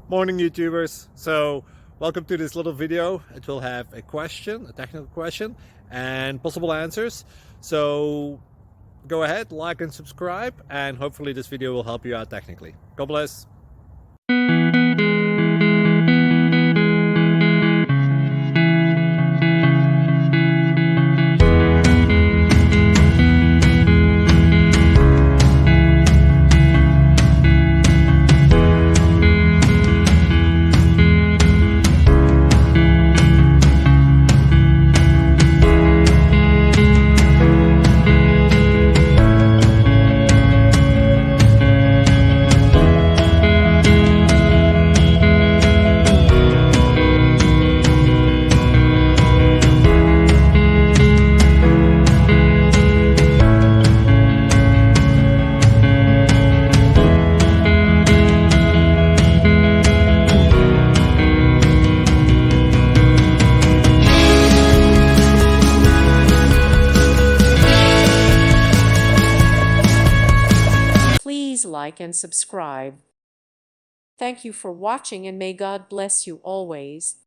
Morning YouTubers. So welcome to this little video. It will have a question, a technical question, and possible answers. So go ahead, like and subscribe, and hopefully this video will help you out technically. God bless. Please like and subscribe. Thank you for watching and may God bless you always.